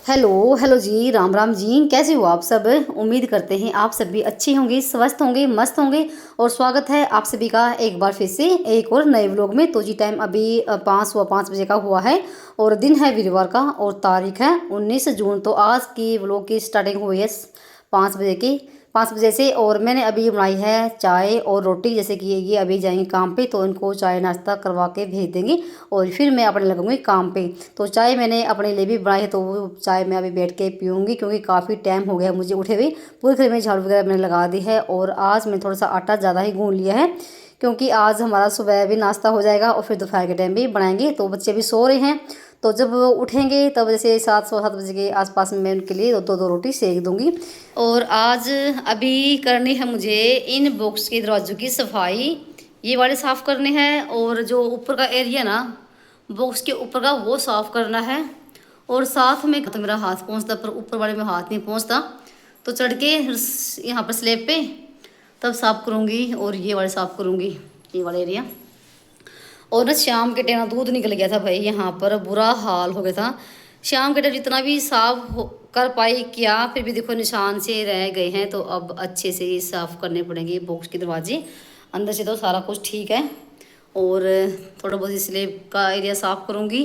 Hello hello जी, राम राम जी। कैसे हो आप सब? उम्मीद करते हैं आप सभी अच्छे होंगे, स्वस्थ होंगे, मस्त होंगे। और स्वागत है आप सभी का एक बार फिर से एक और नए व्लॉग में। तो जी टाइम अभी 5:15 का हुआ है और दिन है वीरवार का और तारीख है 19 जून। तो आज की व्लॉग की स्टार्टिंग हुई है 5 बजे की, 5 बजे से। और मैंने अभी बनाई है चाय और रोटी, जैसे कि ये अभी जाएंगे काम पे तो इनको चाय नाश्ता करवा के भेज देंगे और फिर मैं अपने लगूंगी काम पे। तो चाय मैंने अपने लिए भी बनाई है, तो वो चाय मैं अभी बैठ के पीऊँगी क्योंकि काफ़ी टाइम हो गया मुझे उठे हुए। पूरे घर में झाड़ू वगैरह मैंने लगा दी है और आज मैं थोड़ा सा आटा ज़्यादा ही गूँध लिया है क्योंकि आज हमारा सुबह भी नाश्ता हो जाएगा और फिर दोपहर के टाइम भी बनाएंगे। तो बच्चे भी सो रहे हैं, तो जब वो उठेंगे तब जैसे 7 सवा 7 बजे के आसपास में मैं उनके लिए दो दो रोटी सेक दूंगी। और आज अभी करनी है मुझे इन बॉक्स के दरवाज़ों की सफाई, ये वाले साफ़ करने हैं और जो ऊपर का एरिया ना बॉक्स के ऊपर का वो साफ़ करना है। और साथ में तो मेरा हाथ पहुँचता पर ऊपर वाले में हाथ नहीं पहुँचता, तो चढ़ के यहाँ पर स्लैब पे तब साफ़ करूँगी और ये वाले साफ़ करूँगी, ये वाला एरिया। और ना शाम के टाइम दूध निकल गया था भाई, यहाँ पर बुरा हाल हो गया था। शाम के टाइम जितना भी साफ कर पाई किया, फिर भी देखो निशान से रह गए हैं। तो अब अच्छे से ही साफ़ करने पड़ेंगे बॉक्स के दरवाजे। अंदर से तो सारा कुछ ठीक है और थोड़ा बहुत इसलिए का एरिया साफ़ करूँगी।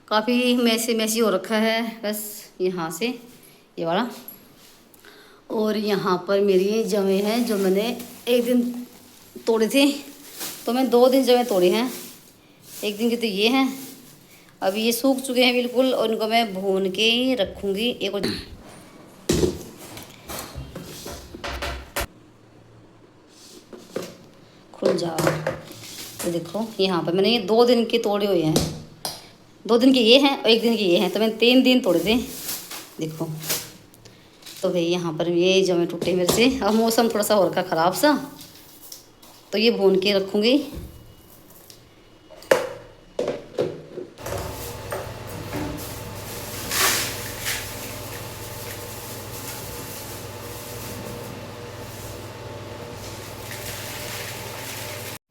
काफ़ी मैसी मैसी हो रखा है बस यहाँ से ये वाला। और यहाँ पर मेरी जमे हैं जो मैंने एक दिन तोड़े थे, तो मैं 2 दिन जमे तोड़े हैं। एक दिन के तो ये हैं, अभी ये सूख चुके हैं बिल्कुल और इनको मैं भून के ही रखूँगी। एक और खुल जा, तो देखो यहाँ पर मैंने ये 2 दिन के तोड़े हुए हैं। 2 दिन के ये हैं और एक दिन के ये हैं, तो मैंने 3 दिन तोड़े थे देखो। तो भाई यहाँ पर ये जमे टूटे मेरे से। अब मौसम थोड़ा सा हो रखा ख़राब सा, तो ये भून के रखूँगी।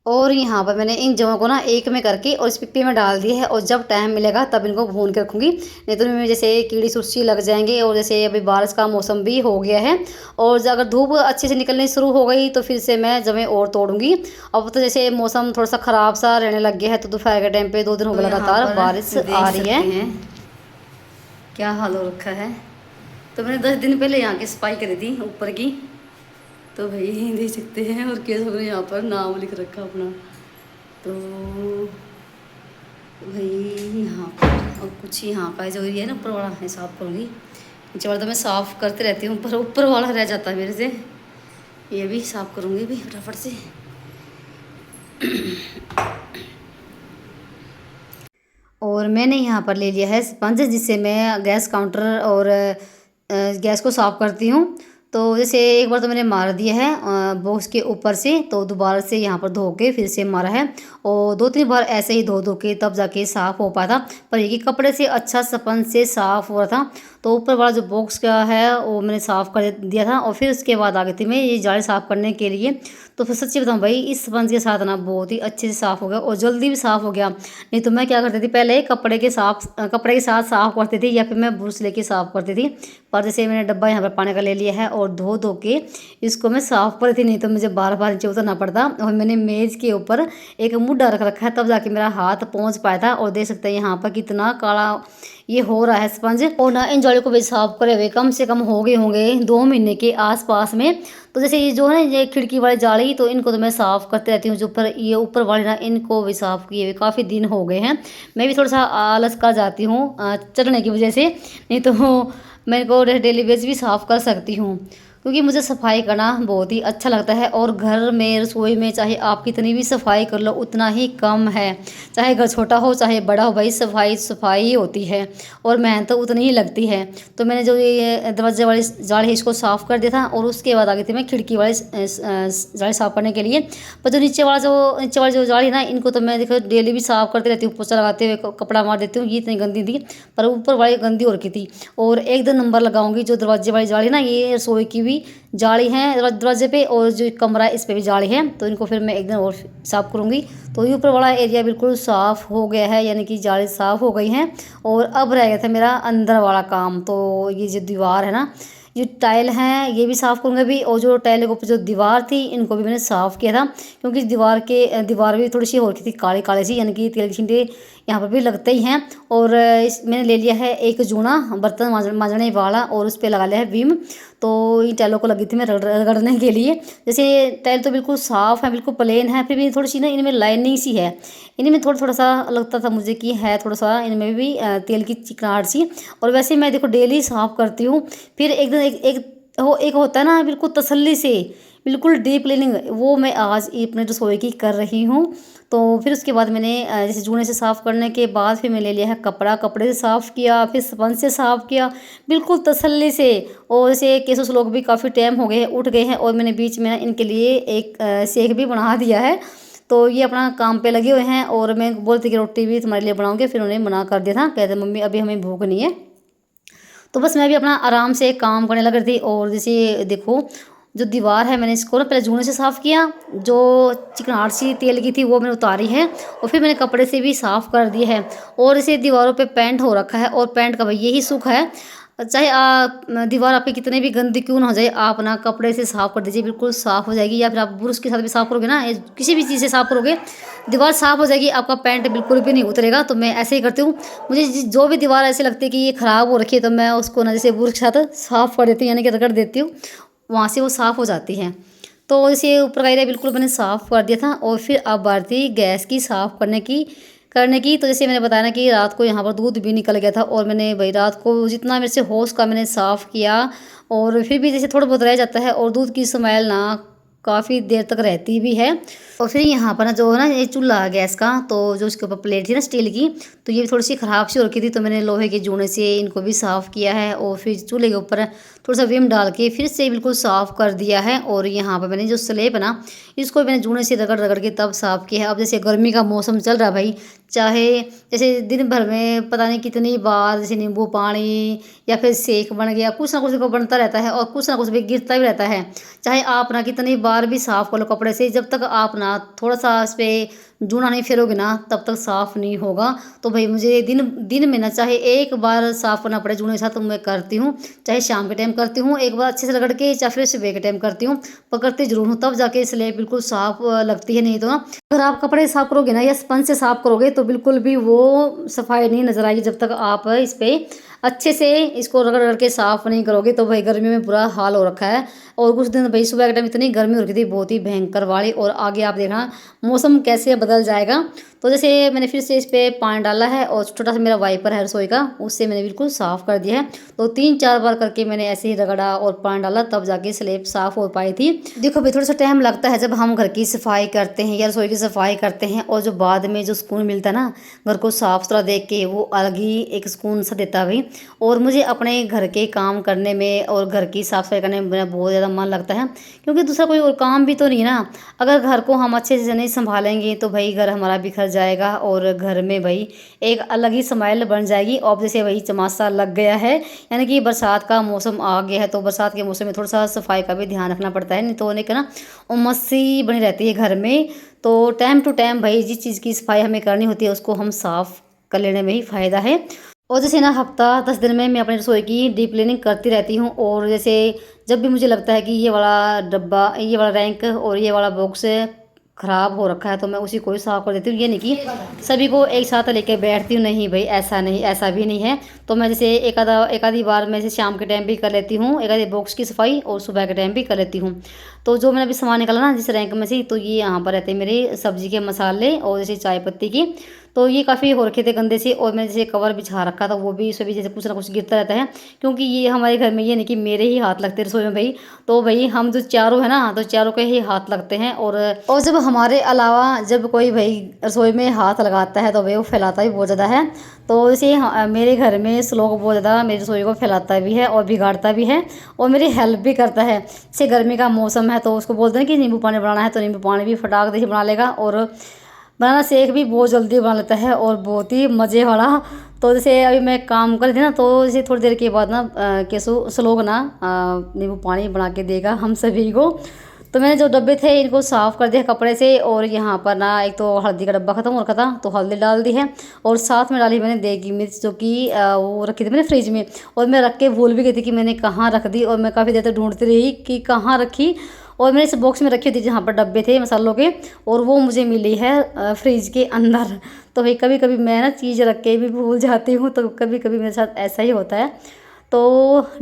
और यहाँ पर मैंने इन जगहों को ना एक में करके और इस पिप्पी में डाल दिया है और जब टाइम मिलेगा तब इनको भून के रखूँगी। नहीं तो इनमें जैसे कीड़ी सुरछी लग जाएंगे। और जैसे अभी बारिश का मौसम भी हो गया है और अगर धूप अच्छे से निकलनी शुरू हो गई तो फिर से मैं जमे और तोड़ूंगी। अब तो जैसे मौसम थोड़ा सा ख़राब सा रहने लग गया है, तो दोपहर के टाइम पर 2 दिन हो गए लगातार बारिश आ रही है। क्या हाल हो रखा है। तो मैंने 10 दिन पहले यहाँ की सफाई करी थी ऊपर की, तो भाई देख सकते हैं। और केशव ने यहाँ पर नाम लिख रखा अपना। तो भाई यहाँ पर और कुछ यहाँ का जो एरिया है ना ऊपर वाला है साफ़ करूँगी। नीचे वाला तो मैं साफ़ करते रहती हूँ, पर ऊपर वाला रह जाता है मेरे से, ये भी साफ़ करूँगी भी फटाफट से। और मैंने यहाँ पर ले लिया है स्पंज, जिससे मैं गैस काउंटर और गैस को साफ़ करती हूँ। तो जैसे एक बार तो मैंने मार दिया है बॉक्स के ऊपर से, तो दोबारा से यहाँ पर धो के फिर से मारा है और 2-3 बार ऐसे ही धो के तब जाके साफ़ हो पाया था। पर ये कि कपड़े से अच्छा स्पंज से साफ़ हो रहा था। तो ऊपर वाला जो बॉक्स का है वो मैंने साफ़ कर दिया था और फिर उसके बाद आ गई थी मैं ये जाली साफ़ करने के लिए। तो फिर सच्ची बताऊँ भाई, इस स्पंज के साथ ना बहुत ही अच्छे से साफ़ हो गया और जल्दी भी साफ़ हो गया। नहीं तो मैं क्या करती थी पहले कपड़े के साथ साफ़ करती थी या फिर मैं ब्रश लेके साफ़ करती थी। पर जैसे मैंने डब्बा यहाँ पर पानी का ले लिया है और धो के इसको मैं साफ़ करती थी, नहीं तो मुझे बार बार नीचे उतरना पड़ता। और मैंने मेज़ के ऊपर एक मुड्ढा रख रखा है तब जाके मेरा हाथ पहुँच पाया था। और देख सकते हैं यहाँ पर कितना काला ये हो रहा है स्पंज। और ना इन जाली को भी साफ़ करे हुए कम से कम हो गए होंगे 2 महीने के आसपास में। तो जैसे ये जो है ना ये खिड़की वाली जाली, तो इनको तो मैं साफ़ करते रहती हूँ। जो ऊपर ये ऊपर वाली ना इनको भी साफ़ किए हुए काफ़ी दिन हो गए हैं। मैं भी थोड़ा सा आलस कर जाती हूँ चढ़ने की वजह से, नहीं तो मैं इनको डेली बेस भी साफ़ कर सकती हूँ क्योंकि मुझे सफाई करना बहुत ही अच्छा लगता है। और घर में रसोई में चाहे आप कितनी भी सफाई कर लो उतना ही कम है, चाहे घर छोटा हो चाहे बड़ा हो, भाई सफाई सफाई ही होती है और मेहनत तो उतनी ही लगती है। तो मैंने जो ये दरवाजे वाली जाली है इसको साफ़ कर दिया था और उसके बाद आ गई थी मैं खिड़की वाली जाली साफ़ करने के लिए। पर जो नीचे वाली जो जाली है ना, इनको तो मैं देखो डेली भी साफ़ करती रहती हूँ, पोछा लगाते हुए कपड़ा मार देती हूँ, ये इतनी गंदी थी। पर ऊपर वाली गंदी हो रखी थी। और 1-2 नंबर लगाऊंगी जो दरवाजे वाली जाली ना, ये रसोई की भी भी जाली है दरवाजे पे, और जो कमरा है इस पे भी जाली है, तो इनको फिर मैं एक दिन और साफ़ करूँगी। तो ये ऊपर वाला एरिया बिल्कुल साफ़ हो गया है, यानी कि जाली साफ़ हो गई है। और अब रह गया था मेरा अंदर वाला काम। तो ये जो दीवार है ना, ये टाइल हैं, ये भी साफ़ करूँगी अभी। और जो टाइल के ऊपर जो दीवार थी, इनको भी मैंने साफ़ किया था, क्योंकि दीवार भी थोड़ी सी हो रखी थी काली काली सी, यानी कि तेल के छींटे यहाँ पर भी लगते ही हैं। और मैंने ले लिया है एक जूना बर्तन मांजने वाला, और उस पर लगा लिया है विम। तो इन टाइलों को लगी थी मैं रगड़ने के लिए। जैसे टाइल तो बिल्कुल साफ़ है, बिल्कुल प्लेन है, फिर भी थोड़ी सी ना इनमें लाइनिंग सी है। इनमें थोड़ा थोड़ा सा लगता था मुझे कि है थोड़ा सा इनमें भी तेल की चिकनाहट सी। और वैसे मैं देखो डेली साफ़ करती हूँ। फिर एक दिन एक होता है ना बिल्कुल तसल्ली से, बिल्कुल डीप क्लीनिंग, वो मैं आज अपने रसोई की कर रही हूँ। तो फिर उसके बाद मैंने जैसे जूने से साफ़ करने के बाद फिर मैं ले लिया है कपड़े से साफ़ किया, फिर स्पंज से साफ़ किया, बिल्कुल तसल्ली से। और जैसे केसुस लोग भी काफ़ी टाइम हो गए हैं, उठ गए हैं, और मैंने बीच में ना इनके लिए एक शेक भी बना दिया है। तो ये अपना काम पे लगे हुए हैं, और मैं बोलती कि रोटी भी तुम्हारे लिए बनाऊँगी, फिर उन्हें मना कर दिया था, कहते मम्मी अभी हमें भूख नहीं है। तो बस मैं भी अपना आराम से काम करने लग रही थी। और जैसे देखो जो दीवार है, मैंने इसको ना पहले जूने से साफ़ किया, जो चिकनाहट सी तेल की थी वो मैंने उतारी है, और फिर मैंने कपड़े से भी साफ़ कर दिया है। और इसे दीवारों पे पेंट हो रखा है, और पेंट का भाई यही सुख है, चाहे दीवार आपकी कितने भी गंदी क्यों ना हो जाए, आप ना कपड़े से साफ़ कर दीजिए, बिल्कुल साफ़ हो जाएगी। या फिर आप ब्रश के साथ भी साफ़ करोगे ना, किसी भी चीज़ से साफ़ करोगे, दीवार साफ़ हो जाएगी, आपका पेंट बिल्कुल भी नहीं उतरेगा। तो मैं ऐसे ही करती हूँ। मुझे जो भी दीवार ऐसे लगती है कि ये ख़राब हो रखी है, तो मैं उसको ना जैसे ब्रश के साथ साफ़ कर देती हूँ, यानी कि रगड़ देती हूँ, वहाँ से वो साफ़ हो जाती हैं। तो जैसे ऊपर का एरिया बिल्कुल मैंने साफ़ कर दिया था। और फिर अब बारी गैस की साफ़ करने की। तो जैसे मैंने बताया ना कि रात को यहाँ पर दूध भी निकल गया था, और मैंने भाई रात को जितना मेरे से हो सका मैंने साफ़ किया। और फिर भी जैसे थोड़ा बहुत रह जाता है, और दूध की स्मेल ना काफ़ी देर तक रहती भी है। और फिर यहाँ पर ना जो है ना ये चूल्हा है गैस का, तो जो उसके ऊपर प्लेट थी ना स्टील की, तो ये भी थोड़ी सी ख़राब सी हो रखी थी, तो मैंने लोहे के जूने से इनको भी साफ़ किया है। और फिर चूल्हे के ऊपर थोड़ा सा विम डाल के फिर से बिल्कुल साफ़ कर दिया है। और यहाँ पर मैंने जो स्लेब है ना, इसको मैंने जूने से रगड़ रगड़ के तब साफ़ किया है। अब जैसे गर्मी का मौसम चल रहा है भाई, चाहे जैसे दिन भर में पता नहीं कितनी बार जैसे नींबू पानी या फिर सेक बन गया, कुछ ना कुछ को बनता रहता है, और कुछ ना कुछ भी गिरता भी रहता है। चाहे आप ना कितनी बार भी साफ़ कर लो कपड़े से, जब तक आप ना थोड़ा सा इस पर जूना नहीं फेरोगे ना, तब तक साफ़ नहीं होगा। तो भाई मुझे दिन दिन में ना चाहे एक बार साफ़ करना पड़े जूने के साथ, तो मैं करती हूँ। चाहे शाम के टाइम करती हूँ एक बार अच्छे से रगड़ के, या फिर सुबह के टाइम करती हूँ, पकड़ती जरूर हूँ, तब जाके स्लेब बिल्कुल साफ़ लगती है। नहीं तो ना अगर आप कपड़े साफ़ करोगे ना या स्पंज से साफ़ करोगे, तो बिल्कुल भी वो सफाई नहीं नज़र आएगी जब तक आप इस पर अच्छे से इसको रगड़ रगड़ के साफ़ नहीं करोगे। तो भाई गर्मी में बुरा हाल हो रखा है। और कुछ दिन भाई सुबह के टाइम इतनी गर्मी हो रही थी, बहुत ही भयंकर वाली। और आगे आप देखना मौसम कैसे बदल जाएगा। तो जैसे मैंने फिर से इस पर पानी डाला है, और छोटा सा मेरा वाइपर है रसोई का, उससे मैंने बिल्कुल साफ़ कर दिया है। तो 3-4 बार करके मैंने ऐसे ही रगड़ा और पानी डाला, तब जाके स्लेब साफ़ हो पाई थी। देखो भाई थोड़ा सा टाइम लगता है जब हम घर की सफाई करते हैं या रसोई की सफाई करते हैं, और जो बाद में जो सुकून मिलता है ना घर को साफ़ सुथरा देख के, वो अलग ही एक सुकून सा देता है भाई। और मुझे अपने घर के काम करने में और घर की साफ़ सफाई करने में मेरा बहुत ज़्यादा मन लगता है, क्योंकि दूसरा कोई और काम भी तो नहीं है ना। अगर घर को हम अच्छे से नहीं संभालेंगे, तो भाई घर हमारा बिखर जाएगा, और घर में भाई एक अलग ही स्माइल बन जाएगी। और जैसे वही चमासा लग गया है, यानी कि बरसात का मौसम आ गया है, तो बरसात के मौसम में थोड़ा सा सफाई का भी ध्यान रखना पड़ता है, नहीं तो उन्हें ना उमस सी बनी रहती है घर में। तो टाइम टू टाइम भाई जिस चीज़ की सफाई हमें करनी होती है, उसको हम साफ़ कर लेने में ही फ़ायदा है। और जैसे ना हफ्ता 10 दिन में मैं अपनी रसोई की डीप क्लीनिंग करती रहती हूँ। और जैसे जब भी मुझे लगता है कि ये वाला डब्बा, ये वाला रैंक और ये वाला बॉक्स ख़राब हो रखा है, तो मैं उसी को ही साफ़ कर देती हूँ। ये नहीं कि सभी को एक साथ लेके बैठती हूँ, नहीं भाई ऐसा नहीं, ऐसा भी नहीं है। तो मैं जैसे एक आधी बार मैं जैसे शाम के टाइम भी कर लेती हूँ एक आधी बॉक्स की सफाई, और सुबह के टाइम भी कर लेती हूँ। तो जो मैंने अभी सामान निकाला ना जिस रैंक में से, तो ये यहाँ पर रहते हैं मेरे सब्ज़ी के मसाले और जैसे चाय पत्ती की। तो ये काफ़ी हो रखे थे गंदे से, और मैंने जैसे कवर बिछा रखा था, वो भी इसमें भी जैसे कुछ ना कुछ गिरता रहता है, क्योंकि ये हमारे घर में ये नहीं कि मेरे ही हाथ लगते रसोई में भाई। तो भाई हम जो चारों है ना, तो चारों के ही हाथ लगते हैं। और जब हमारे अलावा जब कोई भाई रसोई में हाथ लगाता है, तो भाई वो फैलाता भी बहुत ज़्यादा है। तो इसे मेरे घर में श्लोक बहुत ज़्यादा मेरी रसोई को फैलाता भी है और बिगाड़ता भी है, और मेरी हेल्प भी करता है। जैसे गर्मी का मौसम है, तो उसको बोलते हैं कि नींबू पानी बनाना है, तो नींबू पानी भी फटाक से बना लेगा, और बनाना शेक भी बहुत जल्दी बना लेता है, और बहुत ही मज़े वाला। तो जैसे अभी मैं काम कर रही थी ना, तो जैसे थोड़ी देर के बाद ना केसु श्लोक ना नींबू पानी बना के देगा हम सभी को। तो मैंने जो डब्बे थे इनको साफ़ कर दिया कपड़े से, और यहाँ पर ना एक तो हल्दी का डब्बा ख़त्म हो रखा था तो हल्दी डाल दी है, और साथ में डाली मैंने देगी मिर्च, जो कि वो रखी थी मैंने फ्रिज में, और मैं रख के भूल भी गई थी कि मैंने कहाँ रख दी, और मैं काफ़ी देर तक ढूंढती रही कि कहाँ रखी। और मैंने इस बॉक्स में रखी थी जहाँ पर डब्बे थे मसालों के, और वो मुझे मिली है फ्रिज के अंदर। तो भाई कभी कभी मैं ना चीज़ रख के भी भूल जाती हूँ, तो कभी कभी मेरे साथ ऐसा ही होता है। तो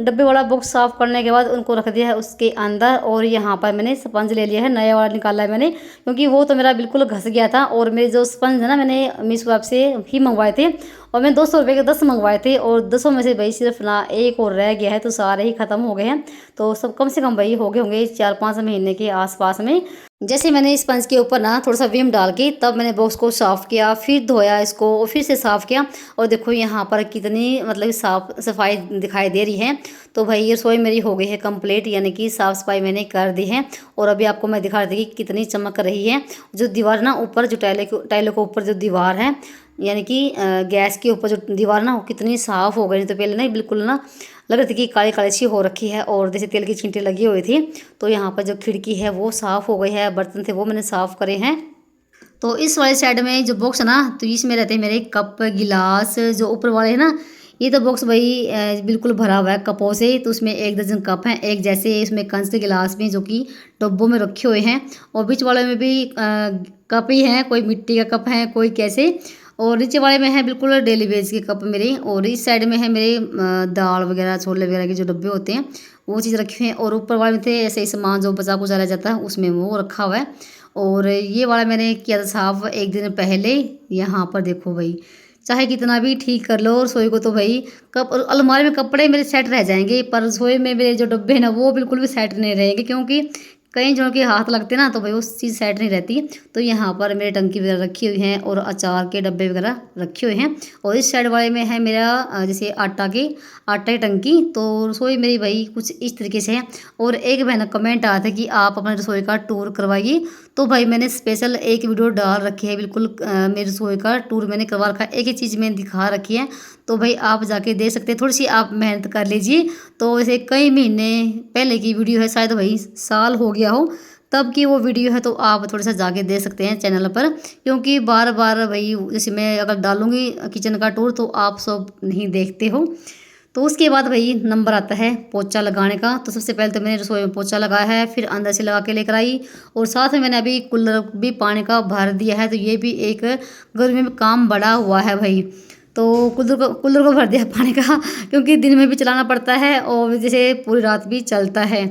डब्बे वाला बॉक्स साफ़ करने के बाद उनको रख दिया है उसके अंदर, और यहाँ पर मैंने स्पंज ले लिया है, नया वाला निकाला है मैंने, क्योंकि वो तो मेरा बिल्कुल घस गया था। और मेरे जो स्पंज है ना, मैंने मीशो ऐप से ही मंगवाए थे, और मैंने 200 रुपये के 10 मंगवाए थे, और 10 में से भाई सिर्फ ना एक और रह गया है, तो सारे ही ख़त्म हो गए हैं। तो सब कम से कम भाई हो गए होंगे 4-5 महीने के आसपास में। जैसे मैंने स्पंज के ऊपर ना थोड़ा सा विम डाल के तब मैंने बॉक्स को साफ़ किया, फिर धोया इसको और फिर से साफ़ किया, और देखो यहाँ पर कितनी मतलब साफ सफाई दिखाई दे रही है। तो भाई ये रसोई मेरी हो गई है कंप्लीट, यानी कि साफ़ सफाई मैंने कर दी है। और अभी आपको मैं दिखा रही थी कि कितनी चमक रही है। जो दीवार ना ऊपर, जो टाइलों के ऊपर जो दीवार है, यानी कि गैस के ऊपर जो दीवार ना, वो कितनी साफ़ हो गई। नहीं तो पहले ना बिल्कुल ना लग रही थी कि काली काली सी हो रखी है, और जैसे तेल की छींटे लगी हुई थी। तो यहाँ पर जो खिड़की है वो साफ़ हो गई है, बर्तन थे वो मैंने साफ़ करे हैं। तो इस वाले साइड में जो बॉक्स है ना, तो इसमें रहते हैं मेरे कप गिलास, जो ऊपर वाले हैं ना, ये तो बॉक्स भाई बिल्कुल भरा हुआ है कपों से। तो उसमें 1 दर्जन कप हैं, एक जैसे इसमें कंच के गिलास भी जो कि डब्बों में रखे हुए हैं, और बीच वाले में भी कप ही हैं, कोई मिट्टी का कप है, कोई कैसे, और नीचे वाले में है बिल्कुल डेली वेज के कप मेरे। और इस साइड में है मेरे दाल वगैरह, छोले वगैरह के जो डब्बे होते हैं वो चीज़ रखी हुई हैं, और ऊपर वाले में थे ऐसे ही सामान जो बचा कुचा रह जाता है उसमें वो रखा हुआ है। और ये वाला मैंने किया था साफ 1 दिन पहले। यहाँ पर देखो भाई, चाहे कितना भी ठीक कर लो रसोई को, तो भाई कप और अलमारी में कपड़े मेरे सेट रह जाएंगे, पर रसोई में मेरे जो डब्बे हैं ना वो बिल्कुल भी सेट नहीं रहेंगे, क्योंकि कई जनों के हाथ लगते ना, तो भाई वो चीज़ सेट नहीं रहती। तो यहाँ पर मेरे टंकी वगैरह रखी हुई हैं, और अचार के डब्बे वगैरह रखे हुए हैं। और इस साइड वाले में है मेरा जैसे आटा की टंकी। तो रसोई मेरी भाई कुछ इस तरीके से है। और एक बहन कमेंट आया था कि आप अपने रसोई का टूर करवाइए, तो भाई मैंने स्पेशल एक वीडियो डाल रखी है, बिल्कुल मेरी रसोई का टूर मैंने करवा रखा है, एक एक चीज़ मैंने दिखा रखी है। तो भाई आप जाके देख सकते हैं, थोड़ी सी आप मेहनत कर लीजिए। तो वैसे कई महीने पहले की वीडियो है, शायद भाई साल हो गया हो तब की वो वीडियो है, तो आप थोड़ा सा जाके देख सकते हैं चैनल पर। क्योंकि बार बार भाई जैसे मैं अगर डालूँगी किचन का टूर तो आप सब नहीं देखते हो। तो उसके बाद भाई नंबर आता है पोछा लगाने का। तो सबसे पहले तो मैंने रसोई में पोछा लगाया है, फिर अंदर से लगा के लेकर आई, और साथ में मैंने अभी कूलर भी पानी का भर दिया है। तो ये भी एक गर्मी में काम बड़ा हुआ है भाई। तो कूलर को भर दिया पानी का, क्योंकि दिन में भी चलाना पड़ता है और जैसे पूरी रात भी चलता है।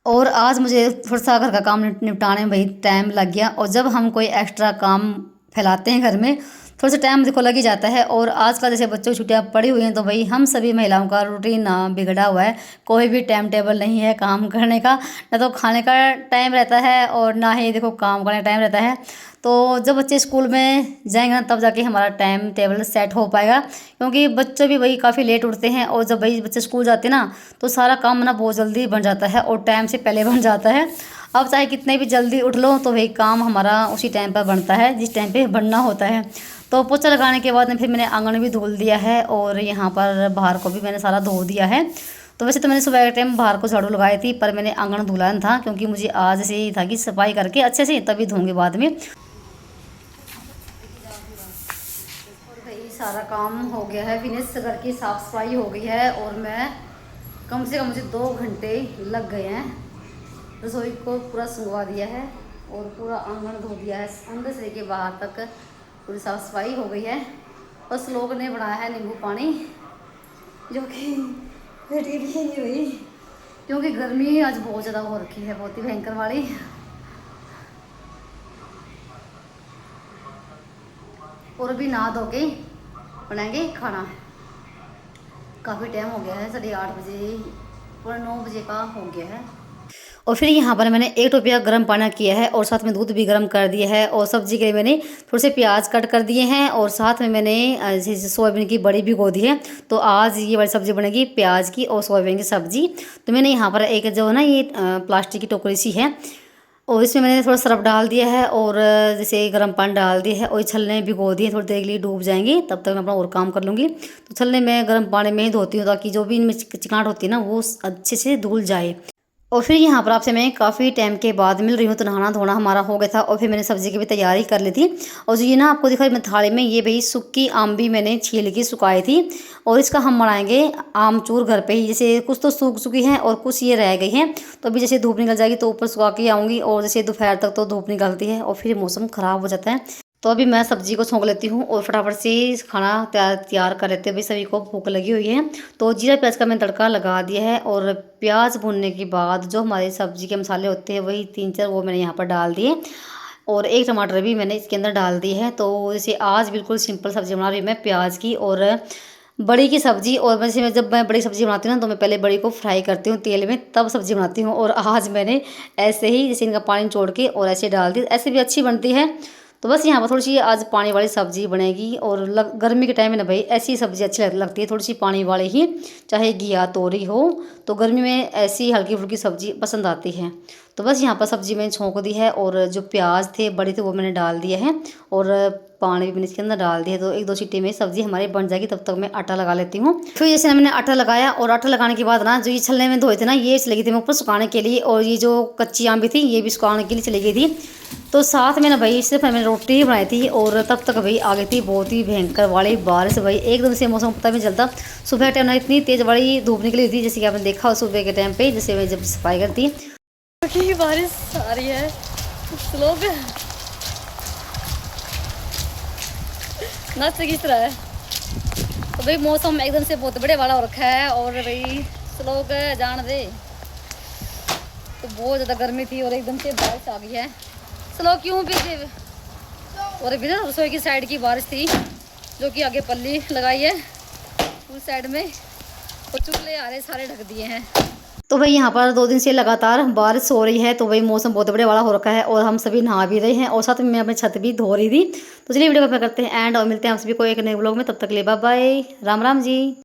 और आज मुझे थोड़ा सा घर का काम निपटाने में भाई टाइम लग गया, और जब हम कोई एक्स्ट्रा काम फैलाते हैं घर में, थोड़ा सा टाइम देखो लग ही जाता है। और आजकल जैसे बच्चों की छुट्टियां पड़ी हुई हैं, तो भाई हम सभी महिलाओं का रूटीन ना बिगड़ा हुआ है, कोई भी टाइम टेबल नहीं है काम करने का। ना तो खाने का टाइम रहता है, और ना ही देखो काम करने का टाइम रहता है। तो जब बच्चे स्कूल में जाएंगे ना, तब जाके हमारा टाइम टेबल सेट हो पाएगा, क्योंकि बच्चे भी वही काफ़ी लेट उठते हैं। और जब भाई बच्चे स्कूल जाते हैं ना, तो सारा काम ना बहुत जल्दी बन जाता है, और टाइम से पहले बन जाता है। अब चाहे कितने भी जल्दी उठ लो, तो भाई काम हमारा उसी टाइम पर बनता है जिस टाइम पे बनना होता है। तो पोछा लगाने के बाद में फिर मैंने आंगन भी धुल दिया है, और यहाँ पर बाहर को भी मैंने सारा धो दिया है। तो वैसे तो मैंने सुबह के टाइम बाहर को झाड़ू लगाई थी, पर मैंने आंगन धुला नहीं था, क्योंकि मुझे आज से ही था कि सफाई करके अच्छे से तभी धोंगे बाद में। भाई सारा काम हो गया है, फिनिश घर की साफ़ सफाई हो गई है, और मैं कम से कम मुझे 2 घंटे लग गए हैं। रसोई को पूरा सुंगवा दिया है, और पूरा आंगन धो दिया है, अंदर से लेके बाहर तक पूरी साफ़ सफाई हो गई है। और श्लोक ने बनाया है नींबू पानी, जो कि बेटी भी नहीं हुई, क्योंकि गर्मी आज बहुत ज़्यादा हो रखी है, बहुत ही भयंकर वाली। और अभी नहा धो के बनाएंगे खाना। काफ़ी टाइम हो गया है, 8:30 बजे, पूरा 9 बजे का हो गया है। और फिर यहाँ पर मैंने 1 रुपया गर्म पानी किया है, और साथ में दूध भी गर्म कर दिया है। और सब्जी के लिए मैंने थोड़े से प्याज कट कर दिए हैं, और साथ में मैंने जैसे सोयाबीन की बड़ी भिगो दी है। तो आज ये वाली सब्ज़ी बनेगी प्याज की और सोयाबीन की सब्ज़ी। तो मैंने यहाँ पर एक जो है ना, ये प्लास्टिक की टोकरी सी है, और इसमें मैंने थोड़ा सर्फ डाल दिया है और जैसे गर्म पानी डाल दिया है और ये छलने भिगो दिए, थोड़ी देर के लिए डूब जाएंगी, तब तक मैं अपना और काम कर लूँगी। तो छलने में गर्म पानी में ही धोती हूँ ताकि जो भी इनमें चिकनाहट होती है ना वो अच्छे से धुल जाए। और फिर यहाँ पर आपसे मैं काफ़ी टाइम के बाद मिल रही हूँ, तो नहाना धोना हमारा हो गया था और फिर मैंने सब्ज़ी की भी तैयारी कर ली थी। और जो ये ना आपको दिखाई मैं थाली में ये भाई सूखी आम भी मैंने छील के सुखाई थी और इसका हम बनाएंगे आमचूर घर पे ही। जैसे कुछ तो सूख चुकी हैं और कुछ ये रह गई हैं, तो अभी जैसे धूप निकल जाएगी तो ऊपर सुखा के आऊँगी और जैसे दोपहर तक तो धूप निकलती है और फिर मौसम ख़राब हो जाता है। तो अभी मैं सब्ज़ी को छौंक लेती हूँ और फटाफट से खाना तैयार कर लेते हैं, भाई सभी को भूख लगी हुई है। तो जीरा प्याज का मैंने तड़का लगा दिया है और प्याज भुनने के बाद जो हमारे सब्ज़ी के मसाले होते हैं वही 3-4 वो मैंने यहाँ पर डाल दिए और एक टमाटर भी मैंने इसके अंदर डाल दिए है। तो जैसे आज बिल्कुल सिंपल सब्ज़ी बना रही हूँ मैं प्याज की और बड़ी की सब्ज़ी। और वैसे मैं जब मैं बड़ी सब्ज़ी बनाती हूँ ना तो मैं पहले बड़ी को फ्राई करती हूँ तेल में, तब सब्ज़ी बनाती हूँ। और आज मैंने ऐसे ही जैसे इनका पानी छोड़ के और ऐसे डाल दी, ऐसे भी अच्छी बनती है। तो बस यहाँ पर थोड़ी सी आज पानी वाली सब्ज़ी बनेगी और गर्मी के टाइम में ना भाई ऐसी सब्ज़ी अच्छी लगती है, थोड़ी सी पानी वाली ही, चाहे घिया तोरी हो तो गर्मी में ऐसी हल्की फुल्की सब्ज़ी पसंद आती है। तो बस यहाँ पर सब्ज़ी मैंने छोंक दी है और जो प्याज थे बड़े थे वो मैंने डाल दिए हैं और पानी भी मैंने इसके अंदर डाल दिया है। तो 1-2 सीटी में सब्ज़ी हमारी बन जाएगी, तब तक मैं आटा लगा लेती हूँ। फिर जैसे मैंने आटा लगाया और आटा लगाने के बाद ना जो ये छलने में धोए थे ना ये चली गई थी मैं ऊपर सुखाने के लिए, और ये जो कच्ची आम भी थी ये भी सुखाने के लिए चली गई थी। तो साथ में ना भाई सिर्फ मैंने रोटी ही बनाई थी और तब तक भाई आ गई थी बहुत ही भयंकर वाली बारिश। भाई एकदम से मौसम पता भी नहीं चलता, सुबह टाइम ना इतनी तेज़ वाली धूप निकली थी जैसे कि आपने देखा सुबह के टाइम पे जैसे मैं जब सफाई करती। बारिश आ रही है, लोग नाच किस तरह है। तो भाई मौसम एकदम से बहुत बड़े वाला हो रखा है और भाई लोग जान दे तो बहुत ज़्यादा गर्मी थी और एकदम से बारिश आ गई है। स्लो क्यों भी और अभी ना रसोई की साइड की बारिश थी जो कि आगे पल्ली लगाई है उस साइड में और चूल्हे आ रहे सारे ढक दिए हैं। तो भाई यहाँ पर 2 दिन से लगातार बारिश हो रही है, तो भाई मौसम बहुत बड़े वाला हो रखा है और हम सभी नहा भी रहे हैं और साथ में मैं अपनी छत भी धो रही थी। तो चलिए वीडियो को करते हैं एंड और मिलते हैं आप सभी को एक नए व्लॉग में, तब तक ले बाय बाय, राम राम जी।